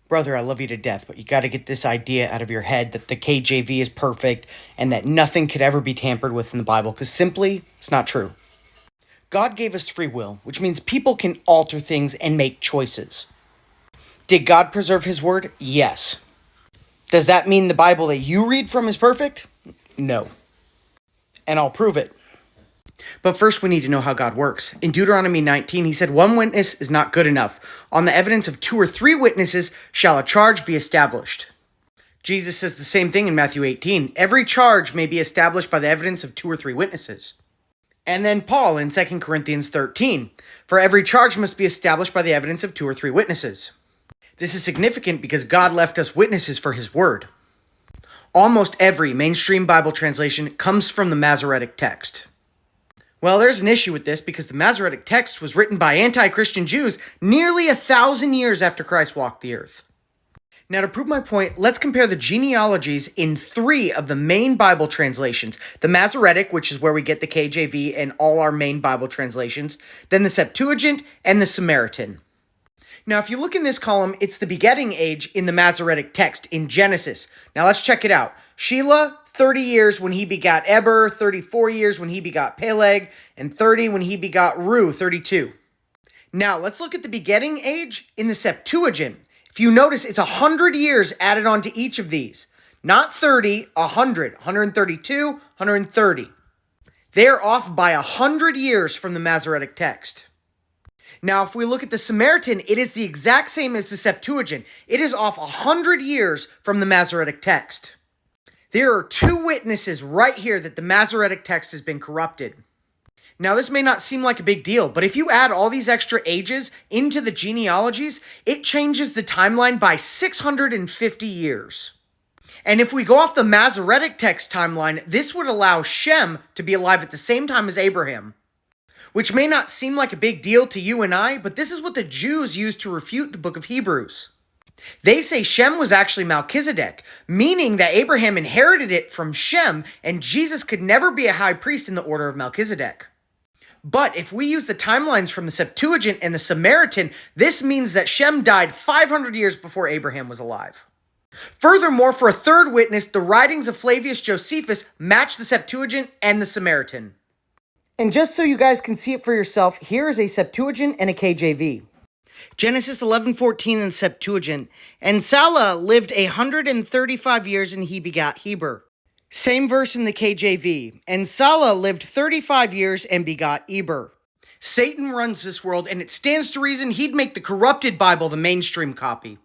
Brother, I love you to death, but you got to get this idea out of your head that the KJV is perfect and that nothing could ever be tampered with in the Bible, because simply, it's not true. God gave us free will, which means people can alter things and make choices. Did God preserve his word? Yes. Does that mean the Bible that you read from is perfect? No. And I'll prove it. But first, we need to know how God works. In Deuteronomy 19, he said, "One witness is not good enough. On the evidence of 2 or 3 witnesses shall a charge be established." Jesus says the same thing in Matthew 18. Every charge may be established by the evidence of 2 or 3 witnesses. And then Paul in 2 Corinthians 13, "For every charge must be established by the evidence of 2 or 3 witnesses." This is significant because God left us witnesses for his word. Almost every mainstream Bible translation comes from the Masoretic text. Well, there's an issue with this because the Masoretic text was written by anti-Christian Jews nearly 1,000 years after Christ walked the earth. Now, to prove my point, let's compare the genealogies in 3 of the main Bible translations. The Masoretic, which is where we get the KJV and all our main Bible translations, then the Septuagint, and the Samaritan. Now, if you look in this column, it's the begetting age in the Masoretic text in Genesis. Now, let's check it out. Shelah, 30 years when he begot Eber, 34 years when he begot Peleg, and 30 when he begot Ru, 32. Now, let's look at the begetting age in the Septuagint. If you notice, it's 100 years added onto each of these. Not 30, 100, 132, 130. They're off by 100 years from the Masoretic text. Now, if we look at the Samaritan, it is the exact same as the Septuagint. It is off 100 years from the Masoretic text. There are 2 witnesses right here that the Masoretic text has been corrupted. Now, this may not seem like a big deal, but if you add all these extra ages into the genealogies, it changes the timeline by 650 years. And if we go off the Masoretic text timeline, this would allow Shem to be alive at the same time as Abraham. Which may not seem like a big deal to you and I, but this is what the Jews used to refute the book of Hebrews. They say Shem was actually Melchizedek, meaning that Abraham inherited it from Shem, and Jesus could never be a high priest in the order of Melchizedek. But if we use the timelines from the Septuagint and the Samaritan, this means that Shem died 500 years before Abraham was alive. Furthermore, for a third witness, the writings of Flavius Josephus match the Septuagint and the Samaritan. And just so you guys can see it for yourself, here is a Septuagint and a KJV. Genesis 11:14 in the Septuagint. "And Salah lived 135 years and he begot Heber." Same verse in the KJV. "And Salah lived 35 years and begot Eber." Satan runs this world, and it stands to reason he'd make the corrupted Bible the mainstream copy.